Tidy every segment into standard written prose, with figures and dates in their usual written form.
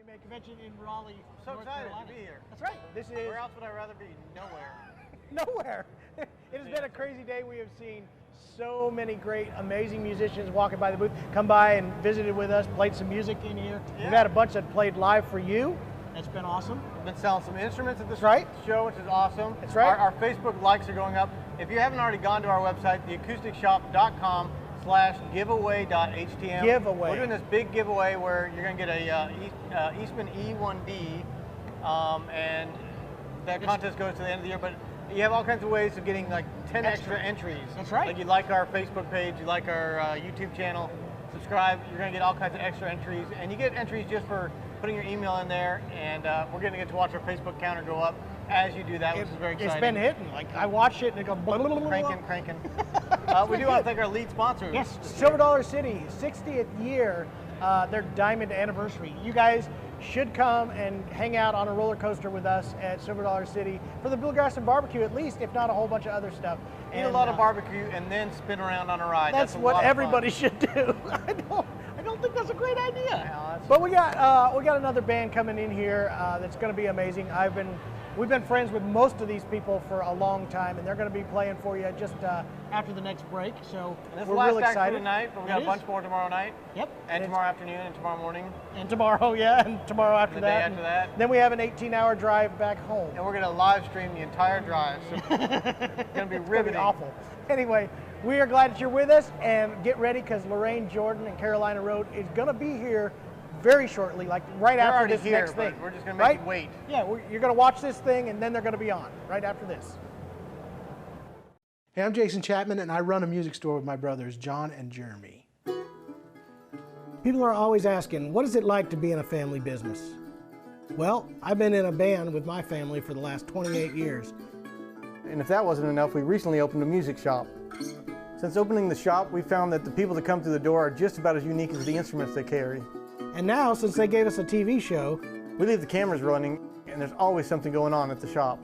IBMA convention in Raleigh, So North excited Carolina. to be here. That's right. This is Where else would I rather be? Nowhere. nowhere. It has been a crazy day. We have seen so many great, amazing musicians walking by the booth, come by and visited with us, played some music in here. Yeah. We've had a bunch that played live for you. That's been awesome. We've been selling some instruments at this right. show, which is awesome. That's right. Our Facebook likes are going up. If you haven't already gone to our website, theacousticshop.com/giveaway.htm. Giveaway. We're doing this big giveaway where you're going to get a Eastman E1D, and that contest goes to the end of the year. But you have all kinds of ways of getting like 10 extra entries. That's right. Like you like our Facebook page, you like our YouTube channel, subscribe. You're going to get all kinds of extra entries, and you get entries just for putting your email in there. And we're going to get to watch our Facebook counter go up as you do that, which is very exciting. It's been hitting. Like I watch it and it goes blah, blah, blah, blah. Cranking. We do want to thank our lead sponsors. Yes, Silver Dollar City, 60th year, their diamond anniversary. You guys should come and hang out on a roller coaster with us at Silver Dollar City for the Bluegrass and barbecue, at least, if not a whole bunch of other stuff. Eat a lot of barbecue and then spin around on a ride. That's what everybody should do. I don't think that's a great idea. No, but we got another band coming in here that's going to be amazing. We've been friends with most of these people for a long time, and they're going to be playing for you just after the next break. So we're really excited tonight, but we got a bunch more tomorrow night. Yep. And tomorrow afternoon, and tomorrow morning. And tomorrow, yeah, and tomorrow after the day that. after that. Then we have an 18-hour drive back home. And we're going to live stream the entire drive. So it's going to be riveting. It's gonna be awful. Anyway, we are glad that you're with us, and get ready because Lorraine, Jordan, and Carolina Road is going to be here very shortly, like right They're after already this here, next thing. We're just going to make you wait. Yeah, you're going to watch this thing, and then they're going to be on right after this. Hey, I'm Jason Chapman, and I run a music store with my brothers, John and Jeremy. People are always asking, what is it like to be in a family business? Well, I've been in a band with my family for the last 28 years. And if that wasn't enough, we recently opened a music shop. Since opening the shop, we found that the people that come through the door are just about as unique as the instruments they carry. And now, since they gave us a TV show, we leave the cameras running, and there's always something going on at the shop.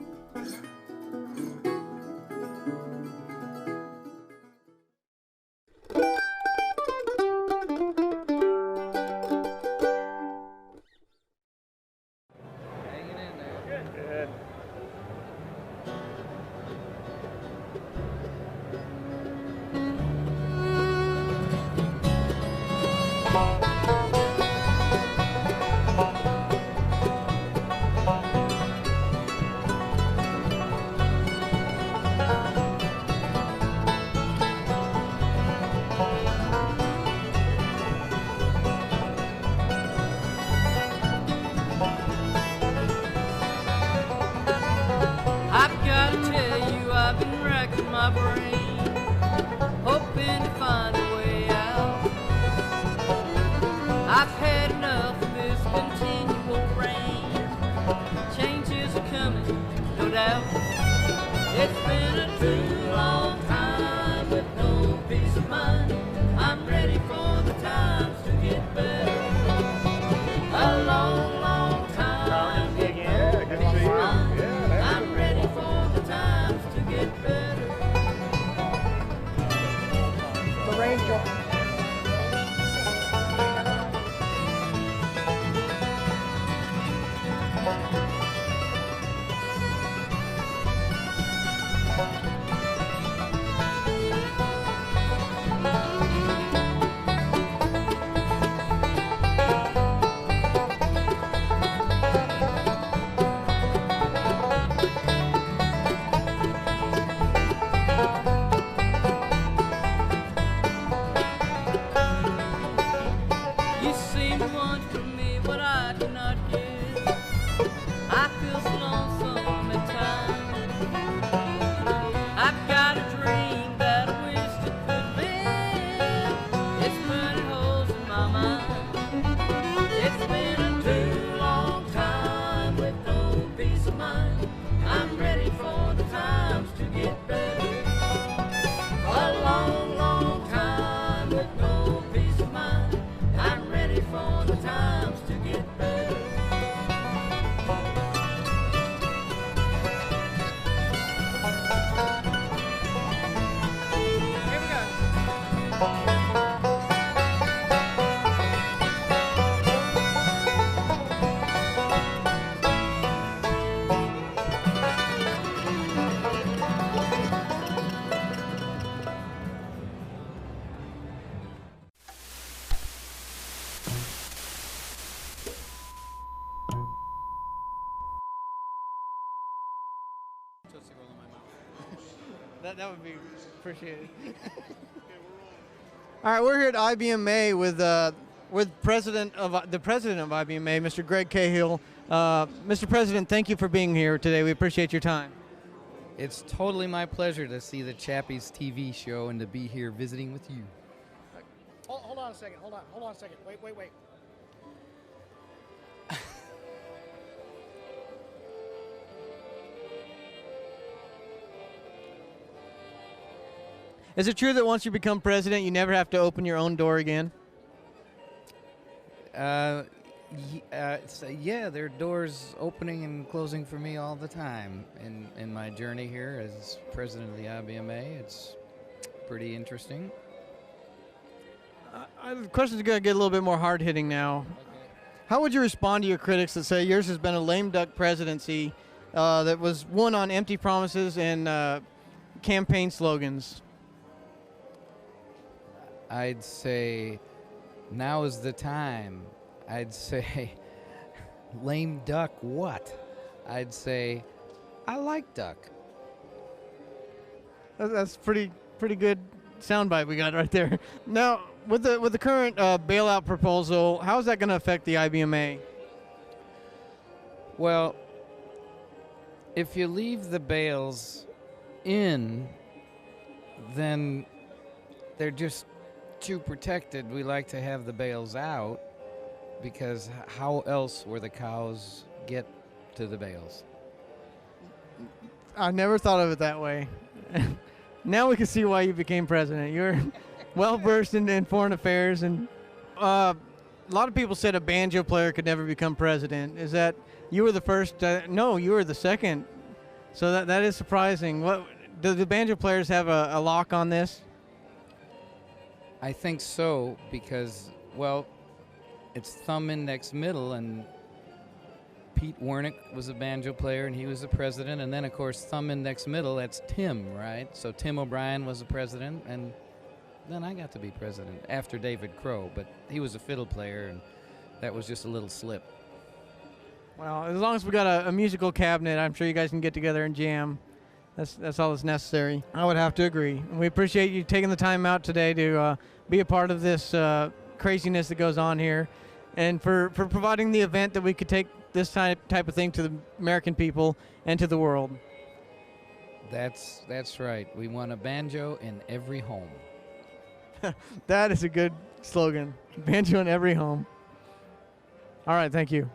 My brain, hoping to find a way out. I've had enough of this continual rain. Changes are coming, no doubt. It's been a too long time with no peace of mind. I'm ready for the times to get better. A long, long time with no peace of mind. I'm ready for the times to get better. Lorraine, Jordan. For the times to get better. That would be appreciated. All right, we're here at IBMA with the president of IBMA, Mr. Greg Cahill. Mr. President, thank you for being here today. We appreciate your time. It's totally my pleasure to see the Chappies TV show and to be here visiting with you. Hold on a second. Hold on a second. Wait. Is it true that once you become president, you never have to open your own door again? Yeah, there are doors opening and closing for me all the time in my journey here as president of the IBMA. It's pretty interesting. The question's going to get a little bit more hard-hitting now. Okay. How would you respond to your critics that say yours has been a lame duck presidency that was won on empty promises and campaign slogans? I'd say now is the time. I'd say lame duck what? I'd say I like duck. That's pretty good soundbite we got right there. Now, with the current bailout proposal, how is that going to affect the IBMA? Well, if you leave the bales in, then they're just too protected. We like to have the bales out because how else will the cows get to the bales? I never thought of it that way. Now we can see why you became president. You're well versed in foreign affairs, and a lot of people said a banjo player could never become president. Is that you were the first? No, you were the second. So that is surprising. What do the banjo players have a lock on this? I think so because, well, it's thumb, index, middle, and Pete Wernick was a banjo player, and he was the president. And then, of course, thumb, index, middle, that's Tim, right? So Tim O'Brien was the president, and then I got to be president after David Crow. But he was a fiddle player, and that was just a little slip. Well, as long as we got a musical cabinet, I'm sure you guys can get together and jam. That's all that's necessary. I would have to agree. We appreciate you taking the time out today to be a part of this craziness that goes on here, and for providing the event that we could take this type of thing to the American people and to the world. That's right. We want a banjo in every home. That is a good slogan. Banjo in every home. All right, thank you.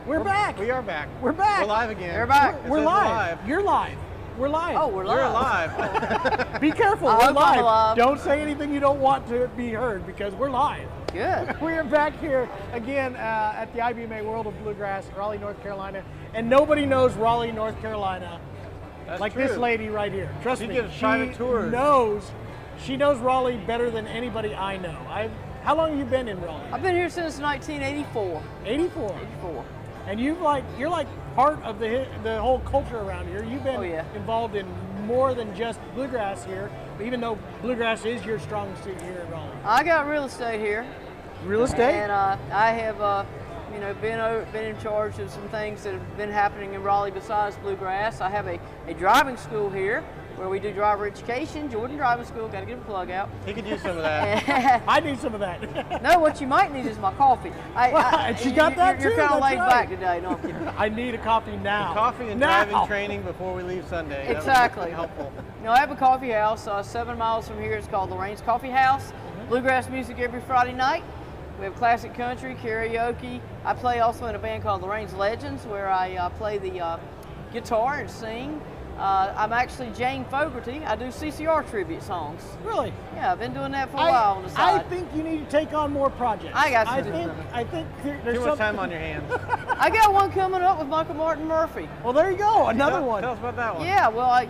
We're back. We are back. We're back. We're live again. We're back. We're live. You're live. We're live. Oh, we're live. We're live. Be careful. I We're hope I'm live. live. Don't say anything you don't want to be heard because we're live. Good. We are back here again at the IBMA World of Bluegrass, Raleigh, North Carolina, and nobody knows Raleigh, North Carolina like true. this lady right here. Trust She me, gives private tours. She knows Raleigh better than anybody I know. How long have you been in Raleigh? I've been here since 1984. 84. 84. And you're like part of the whole culture around here. You've been involved in more than just bluegrass here, even though bluegrass is your strong suit here in Raleigh. I got real estate here. Real estate? And I have been in charge of some things that have been happening in Raleigh besides bluegrass. I have a driving school here where we do driver education. Jordan Driving School, got to get a plug out. He could use some of that. I need some of that. No, what you might need is my coffee. She got that You're too, kind of that's laid right. back today, no, I'm kidding. I need a coffee now. Coffee and now. driving training before we leave Sunday. That would be Exactly. helpful. I have a coffee house 7 miles from here. It's called Lorraine's Coffee House. Bluegrass music every Friday night. We have classic country, karaoke. I play also in a band called Lorraine's Legends, where I play the guitar and sing. I'm actually Jane Fogarty. I do CCR tribute songs. Really? Yeah, I've been doing that for a while on the side. I think you need to take on more projects. I got I to do think, something. I think there's Too much time on your hands. I got one coming up with Michael Martin Murphy. Well, there you go. Another one. Tell us about that one. Yeah, well,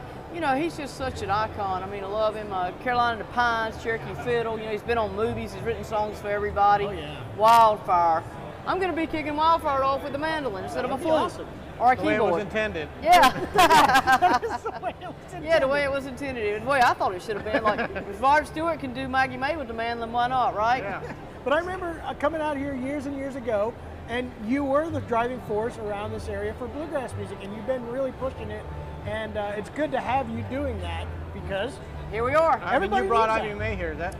he's just such an icon. I mean, I love him. Carolina and the Pines, Cherokee Fiddle. He's been on movies. He's written songs for everybody. Oh, yeah. Wildfire. I'm going to be kicking Wildfire off with the mandolin instead of a That'd be flute. awesome. or a The way it keyboard. was intended. Yeah. That's the way it was intended. Yeah, the way it was intended. The way I thought it should have been. Like, if Rod Stewart can do Maggie May with the mandolin, why not, right? Yeah. But I remember coming out here years and years ago, and you were the driving force around this area for bluegrass music, and you've been really pushing it. And it's good to have you doing that because Here we are. I mean, Everybody you brought needs that. IBMA here. Is that?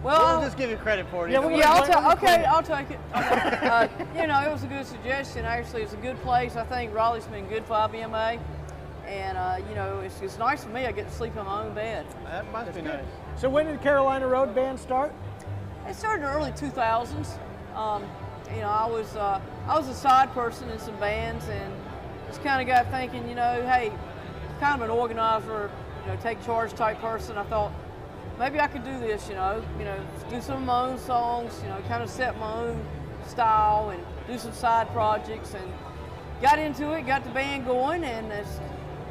Well, We'll just give you credit for it. Yeah, either we're way. yeah, gonna- I'll take it. You know, it was a good suggestion. Actually, it's a good place. I think Raleigh's been good for IBMA. And, you know, it's nice for me. I get to sleep in my own bed. That must be nice. So when did Carolina Road Band start? It started in the early 2000s. You know, I was a side person in some bands, and just kind of got thinking, you know, hey, kind of an organizer, you know, take charge type person. I thought maybe I could do this, you know, do some of my own songs, you know, kind of set my own style and do some side projects, and got into it, got the band going, and it's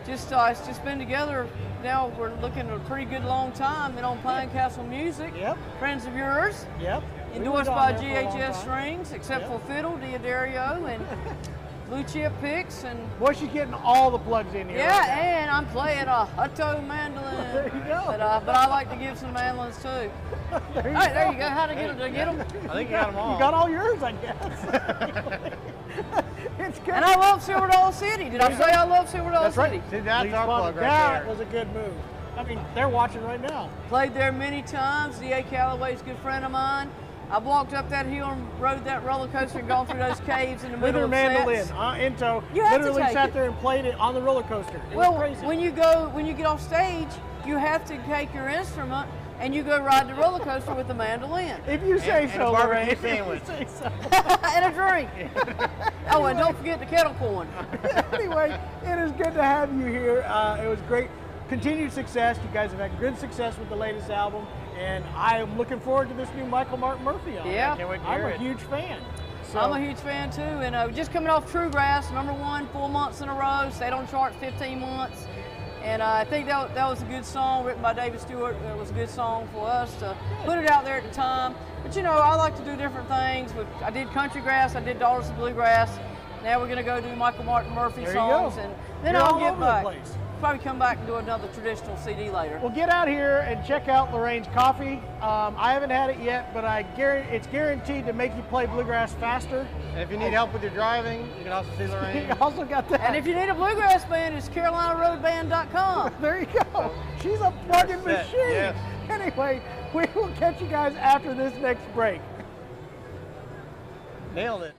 just been together. Now we're looking at a pretty good long time. Been on Pine Castle Music. Yep. Friends of yours. Yep. We Endorsed was by on there for a long GHS time. Strings, except Yep. for Fiddle, Diodario, and Blue Chip Picks, and Boy, she's getting all the plugs in here. yeah, right now. and I'm playing a Hutto mandolin. There you go. But I like to give some mandolins too. There you Hey, there you go. How'd I get them? Did I get them? I think you got them all. You got all yours, I guess. It's good. And I love Silver Dollar City. Did I say I love Silver Dollar That's right. City? See, that's Please our follow. plug right That there. was a good move. I mean, they're watching right now. Played there many times. D.A. Calloway's a good friend of mine. I've walked up that hill and rode that roller coaster and gone through those caves in the With middle her of mandolin, sets. in tow. You have to Literally take sat it. there and played it on the roller coaster. It Well, was crazy. when you get off stage, you have to take your instrument and you go ride the roller coaster with the mandolin if you say and so, a barbecue Lorraine. sandwich. If you say so. and a drink. Oh, and don't forget the kettle corn. Anyway, it is good to have you here. It was great. Continued success. You guys have had good success with the latest album, and I am looking forward to this new Michael Martin Murphy album. Yeah. Can't wait to I'm hear a it. huge fan. So, I'm a huge fan too, and just coming off Bluegrass, #1 4 months in a row, stayed on charts 15 months, and I think that was a good song written by David Stewart. It was a good song for us to put it out there at the time. But you know, I like to do different things. I did country grass, I did Daughters of Bluegrass. Now we're gonna go do Michael Martin Murphy There you songs, go. and then You're I'll all get over the back. place. Probably come back and do another traditional CD later. well, get out here and check out Lorraine's coffee. I haven't had it yet, but it's guaranteed to make you play bluegrass faster. And if you need help with your driving, you can also see You Lorraine. also got that. And if you need a bluegrass band, it's CarolinaRoadBand.com. There you go. She's a plug-in That's machine. it, yes. Anyway, we will catch you guys after this next break. Nailed it.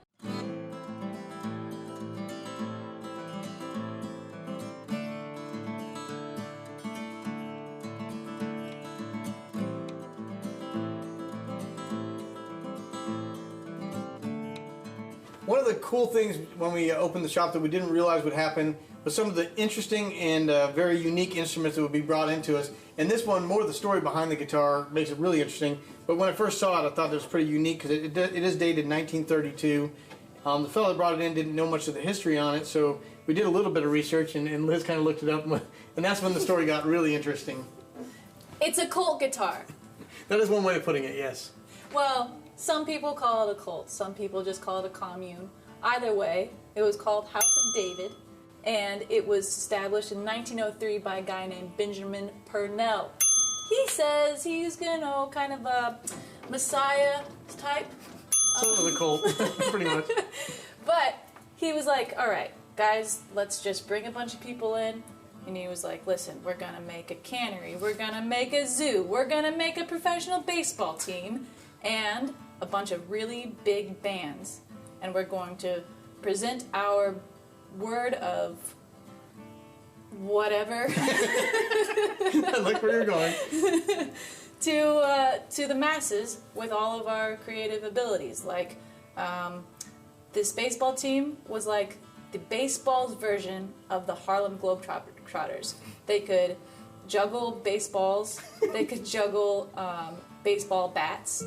One of the cool things when we opened the shop that we didn't realize would happen was some of the interesting and very unique instruments that would be brought into us. And this one, more of the story behind the guitar makes it really interesting. But when I first saw it, I thought it was pretty unique because it is dated 1932. The fellow that brought it in didn't know much of the history on it, so we did a little bit of research, and Liz kind of looked it up, and that's when the story got really interesting. It's a cult guitar. That is one way of putting it, yes. Well, some people call it a cult. Some people just call it a commune. Either way, it was called House of David, and it was established in 1903 by a guy named Benjamin Purnell. He says he's, kind of a messiah type. So the cult, pretty much. But he was like, all right, guys, let's just bring a bunch of people in. And he was like, listen, we're going to make a cannery. We're going to make a zoo. We're going to make a professional baseball team. And a bunch of really big bands. And we're going to present our word of whatever I like where you're going. to the masses with all of our creative abilities. Like, this baseball team was like the baseball's version of the Harlem Globetrotters. They could juggle baseballs. They could juggle baseball bats.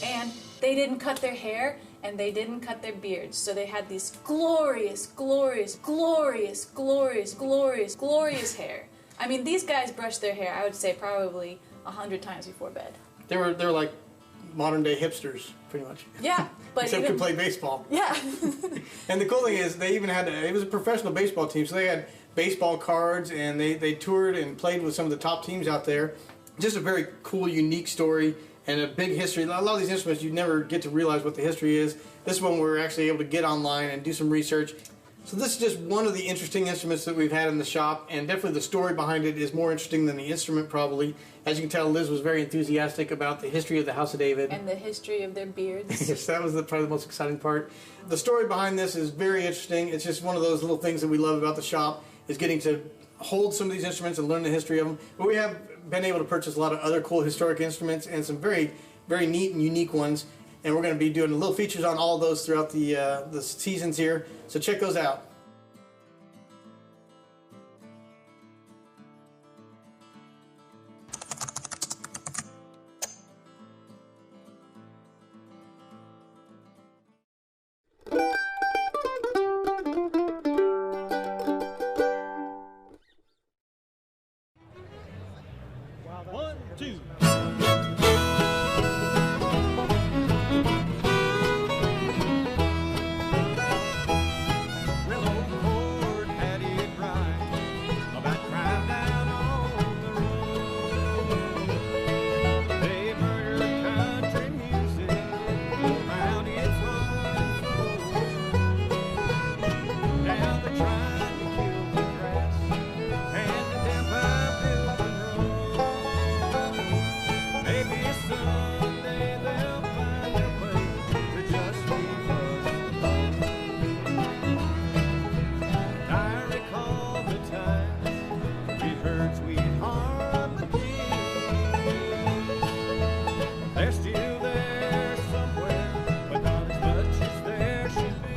And they didn't cut their hair, and they didn't cut their beards. So they had these glorious, glorious, glorious, glorious, glorious, glorious hair. I mean, these guys brushed their hair, I would say, probably 100 times before bed. They were like modern day hipsters, pretty much. Yeah, but except even, could play baseball. Yeah. And the cool thing is they even had, it was a professional baseball team, so they had baseball cards, and they toured and played with some of the top teams out there. Just a very cool, unique story, and a big history. A lot of these instruments, you never get to realize what the history is. This one we're actually able to get online and do some research. So this is just one of the interesting instruments that we've had in the shop, and definitely the story behind it is more interesting than the instrument probably. As you can tell, Liz was very enthusiastic about the history of the House of David. And the history of their beards. Yes, that was probably the most exciting part. The story behind this is very interesting. It's just one of those little things that we love about the shop, is getting to hold some of these instruments and learn the history of them. But we have been able to purchase a lot of other cool historic instruments and some very, very neat and unique ones. And we're going to be doing little features on all of those throughout the seasons here. So check those out. One, two. Well, old Ford had it right about crime down on the road. They murdered country music around its heart and soul. Now they're trying to kill the grass and the empire building road. Maybe someday they'll find their way to just leave us alone. I recall the times we heard sweet harmony. They're still there somewhere, but not as much as there should be.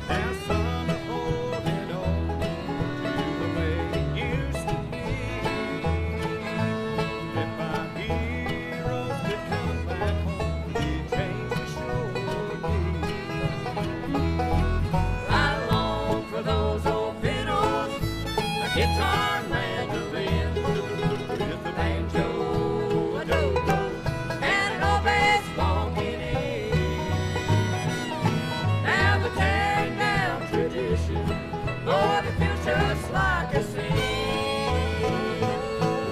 And now some are holding on to the way it used to be. If our heroes could come back home, we'd change the show I long for those old fiddles, a guitar, mandolin, with the banjo, a dobro, and an old bass walking in. Now they're tearing down tradition, Lord, it feels just like a sin.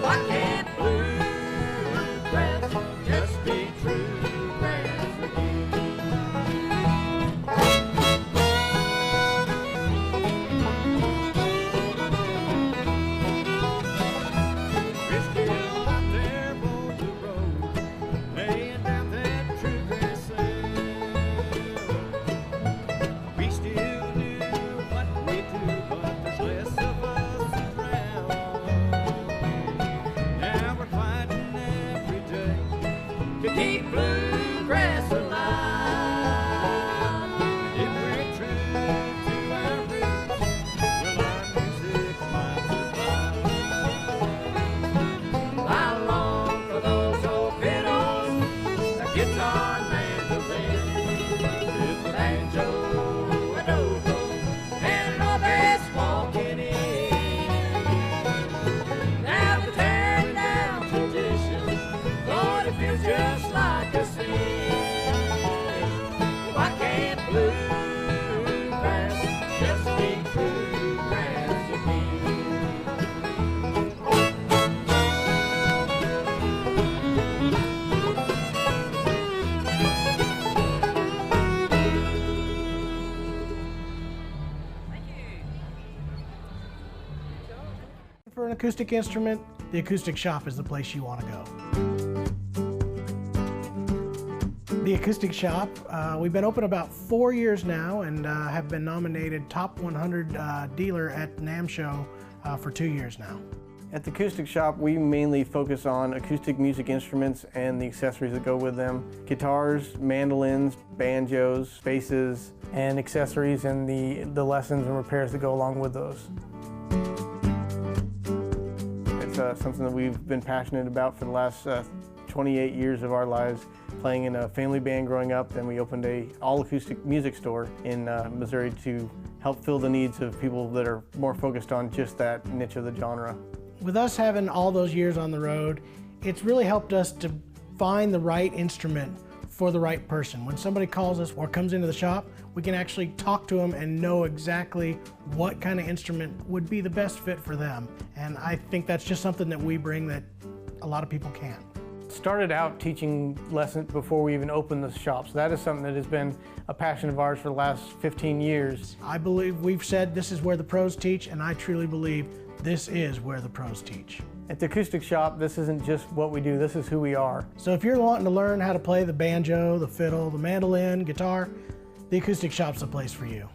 Why can't bluegrass just be true grass again? We're still out there on the road, laying down that true grass sound. We still do what we do, but there's less of us around. Now we're fighting every day to keep bluegrass alive. If we're true to our roots, well, our music might survive. I long for those old fiddles, a guitar, mandolin, with the banjo, a dobro, and an old bass walking in. Now they're tearing down tradition, Lord, it feels just like a sin. Why can't bluegrass just be true grass again? For an acoustic instrument, the Acoustic Shop is the place you want to go. The Acoustic Shop, we've been open about 4 years now and have been nominated Top 100 Dealer at NAMM Show for 2 years now. At the Acoustic Shop, we mainly focus on acoustic music instruments and the accessories that go with them. Guitars, mandolins, banjos, basses, and accessories and the lessons and repairs that go along with those. It's something that we've been passionate about for the last 28 years of our lives, playing in a family band growing up. Then we opened a all-acoustic music store in Missouri to help fill the needs of people that are more focused on just that niche of the genre. With us having all those years on the road, It's really helped us to find the right instrument for the right person. When somebody calls us or comes into the shop, we can actually talk to them and know exactly what kind of instrument would be the best fit for them. And I think that's just something that we bring that a lot of people can't. Started out teaching lessons before we even opened the shop, so that is something that has been a passion of ours for the last 15 years. I believe we've said this is where the pros teach, and I truly believe this is where the pros teach. At the acoustic shop, this isn't just what we do, this is who we are. So if you're wanting to learn how to play the banjo, the fiddle, the mandolin, guitar, the acoustic shop's the place for you.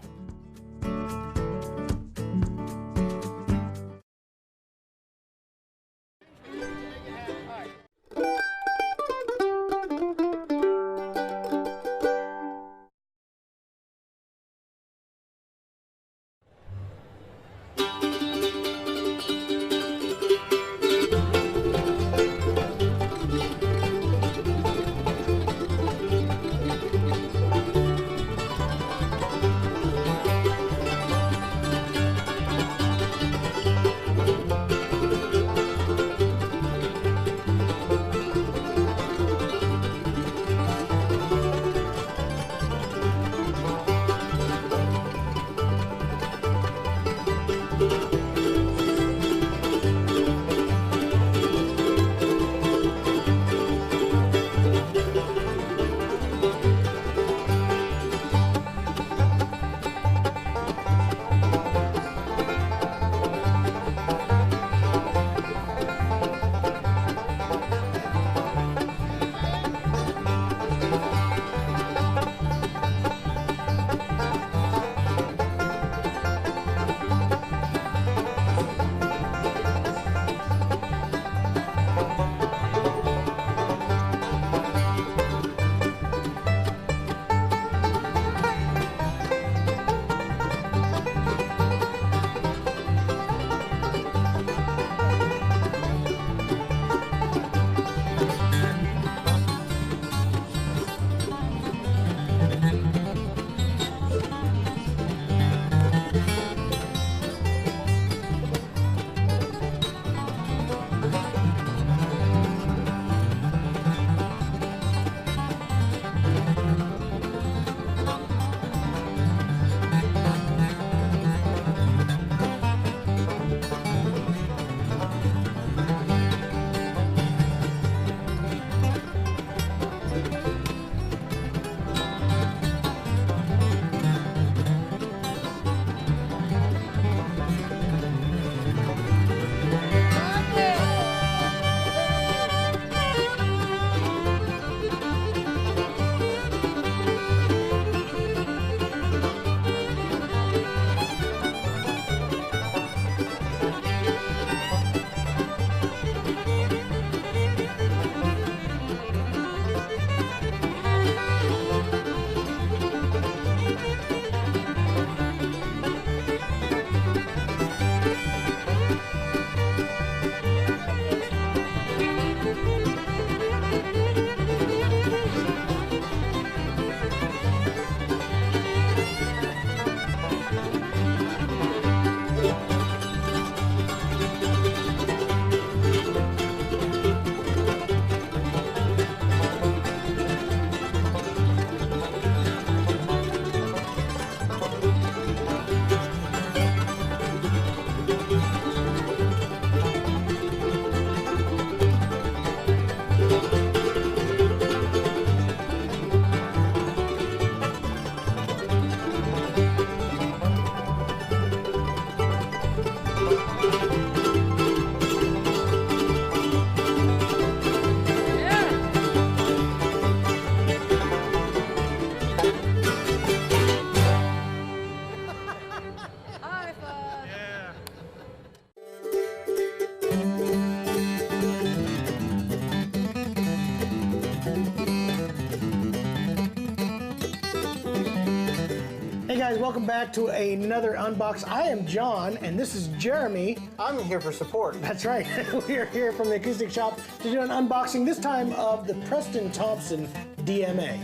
Hey guys, welcome back to another unbox. I am John, and this is Jeremy. I'm here for support. That's right. We are here from the acoustic shop to do an unboxing, this time of the Preston Thompson DMA.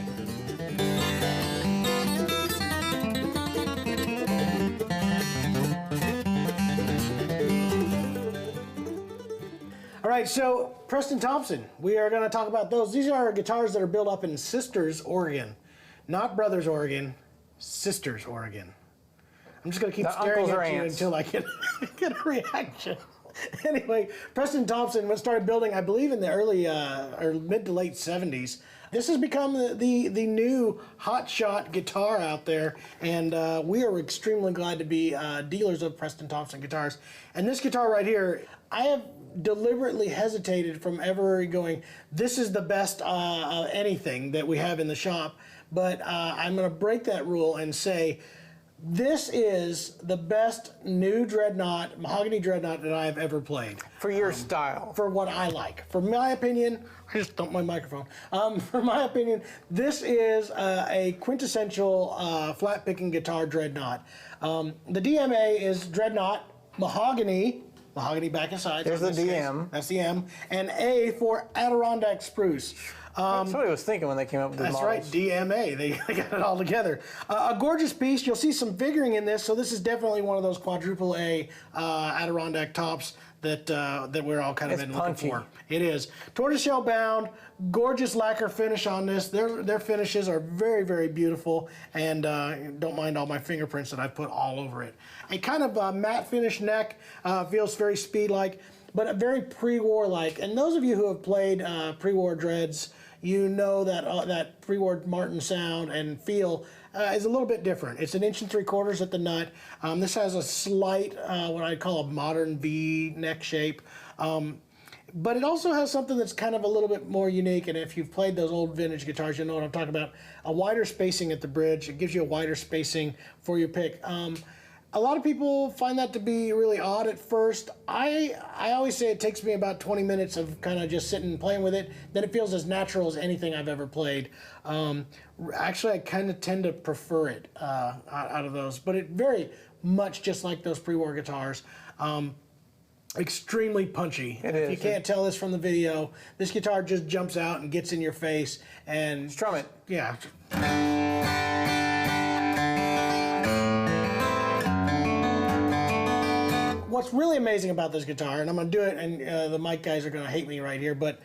All right, so Preston Thompson, we are going to talk about those. These are guitars that are built up in Sisters, Oregon. Not Brothers, Oregon, Sisters, Oregon. I'm just going to keep staring at you until I get a reaction. Anyway, Preston Thompson started building, I believe, in the early or mid to late 70s. This has become the new hotshot guitar out there, and we are extremely glad to be dealers of Preston Thompson guitars. And this guitar right here, I have deliberately hesitated from ever going, this is the best anything that we have in the shop, but I'm going to break that rule and say, this is the best new dreadnought, mahogany dreadnought that I have ever played. For your style. For what I like. For my opinion, I just dumped my microphone. For my opinion, this is a quintessential flat picking guitar dreadnought. The DMA is dreadnought, mahogany back and sides. There's the DM. Case. That's the M. And A for Adirondack spruce. That's what I was thinking when they came up with the models. That's right, DMA. They got it all together. A gorgeous piece. You'll see some figuring in this, so this is definitely one of those quadruple A Adirondack tops that we're all kind of been looking for. It is. Tortoiseshell bound, gorgeous lacquer finish on this. Their finishes are very, very beautiful, and don't mind all my fingerprints that I put all over it. A kind of matte finish neck, feels very speed-like, but a very pre-war-like. And those of you who have played pre-war dreads, you know that that pre-war Martin sound and feel is a little bit different. It's 1 3/4 inches at the nut. This has a slight, what I'd call a modern V neck shape. But it also has something that's kind of a little bit more unique, and if you've played those old vintage guitars, you'll know what I'm talking about. A wider spacing at the bridge. It gives you a wider spacing for your pick. A lot of people find that to be really odd at first. I always say it takes me about 20 minutes of kind of just sitting and playing with it. Then it feels as natural as anything I've ever played. Actually, I kind of tend to prefer it out of those. But it very much just like those pre-war guitars. Extremely punchy. It if is. you can't tell this from the video, this guitar just jumps out and gets in your face. And Strum it. Yeah. What's really amazing about this guitar, and I'm going to do it, and the mic guys are going to hate me right here, but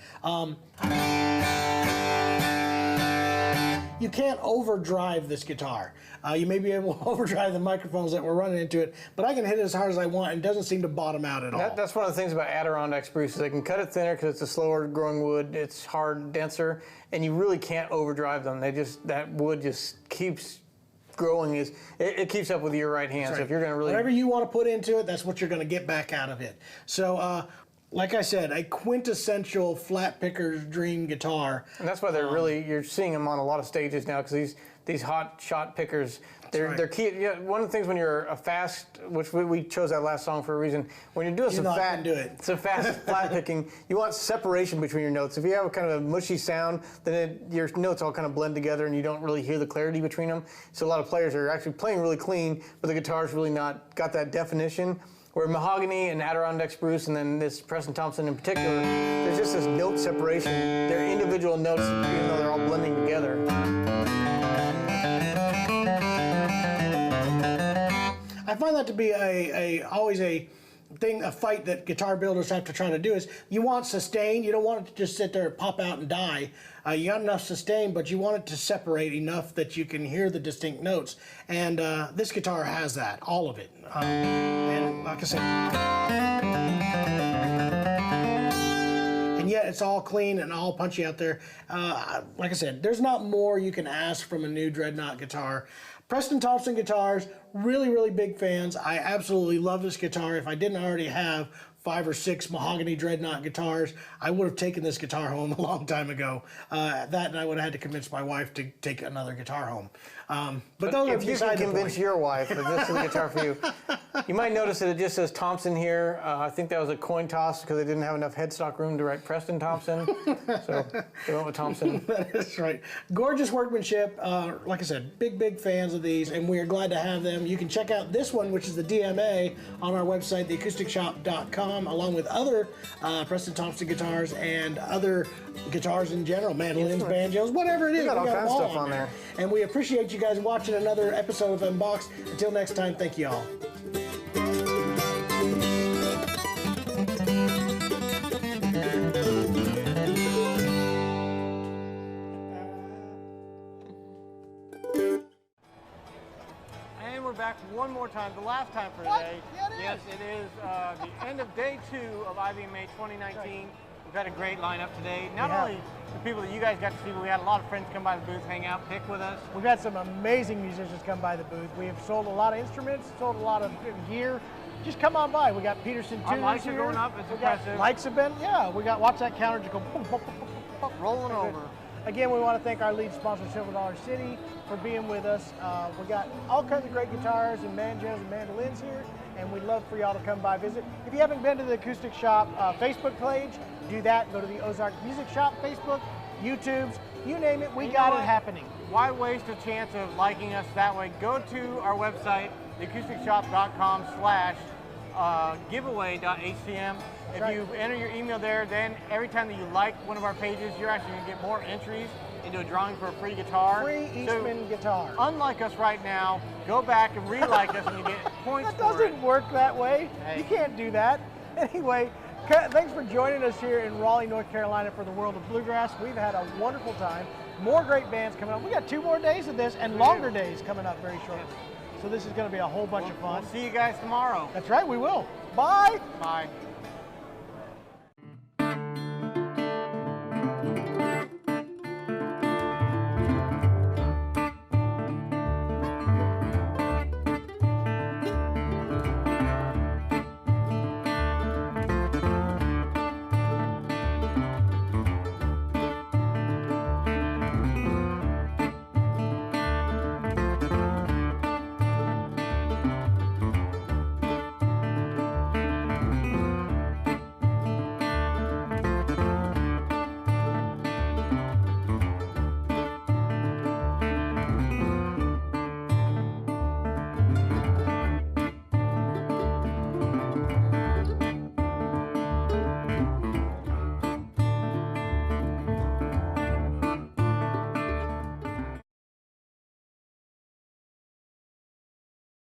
you can't overdrive this guitar. You may be able to overdrive the microphones that we're running into it, but I can hit it as hard as I want, and it doesn't seem to bottom out at all. That's one of the things about Adirondack spruce. They can cut it thinner because it's a slower growing wood. It's hard, denser, and you really can't overdrive them. That wood just keeps growing. It keeps up with your right hand. Right. So if you're going to really whatever you want to put into it, that's what you're going to get back out of it. So like I said, a quintessential flat picker's dream guitar. And that's why they're really, you're seeing them on a lot of stages now, because these hot shot pickers, they're key. Yeah, one of the things when you're a fast, which we chose that last song for a reason, when you're doing some fast flat picking, you want separation between your notes. If you have a kind of a mushy sound, then your notes all kind of blend together and you don't really hear the clarity between them. So a lot of players are actually playing really clean, but the guitar's really not got that definition. Where mahogany and Adirondack spruce, and then this Preston Thompson in particular, there's just this note separation. They're individual notes, even though they're all blending together. I find that to be always a fight that guitar builders have to try to do is you want sustain. You don't want it to just sit there and pop out and die. You got enough sustain, but you want it to separate enough that you can hear the distinct notes. And this guitar has that, all of it. And like I said, and yet it's all clean and all punchy out there. Like I said, there's not more you can ask from a new dreadnought guitar. Preston Thompson guitars, really, really big fans. I absolutely love this guitar. If I didn't already have 5 or 6 mahogany dreadnought guitars, I would have taken this guitar home a long time ago. That and I would have had to convince my wife to take another guitar home. But if you can convince your wife that this is the guitar for you, you might notice that it just says Thompson here. I think that was a coin toss because they didn't have enough headstock room to write Preston Thompson. So they went with Thompson. That is right. Gorgeous workmanship. Like I said, big fans of these, and we are glad to have them. You can check out this one, which is the DMA, on our website, theacousticshop.com, along with other Preston Thompson guitars and other guitars in general, mandolins, banjos, whatever it is. We got all kinds of stuff on there. And we appreciate you guys watching another episode of Unboxed. Until next time, thank you all. Lorraine, we're back one more time, the last time for today. Yes, it is the end of day 2 of IBMA 2019. We've had a great lineup today. Not only the people that you guys got to see, but we had a lot of friends come by the booth, hang out, pick with us. We've had some amazing musicians come by the booth. We have sold a lot of instruments, sold a lot of gear. Just come on by. We got Peterson Our tunes lights here. are going up. It's impressive. Lights have been, we got, watch that counter just go boom, boom, boom, boom, boom, rolling over. Again, we want to thank our lead sponsor, Silver Dollar City, for being with us. We got all kinds of great guitars and banjos and mandolins here, and we'd love for y'all to come by visit. If you haven't been to the Acoustic Shop Facebook page, do that. Go to the Ozark Music Shop Facebook, YouTube's, you name it, we got it happening. Why waste a chance of liking us that way? Go to our website, theacousticshop.com/giveaway.htm. If you enter your email there, then every time that you like one of our pages, you're actually going to get more entries into a drawing for a free guitar. Free Eastman guitar. Unlike us right now, go back and re-like us and you get points that for it. doesn't work that way. Hey. You can't do that. Anyway, thanks for joining us here in Raleigh, North Carolina for the World of Bluegrass. We've had a wonderful time. More great bands coming up. We got 2 more days of this and longer days coming up very shortly. So this is going to be a whole bunch of fun. We'll see you guys tomorrow. That's right, we will. Bye. Bye.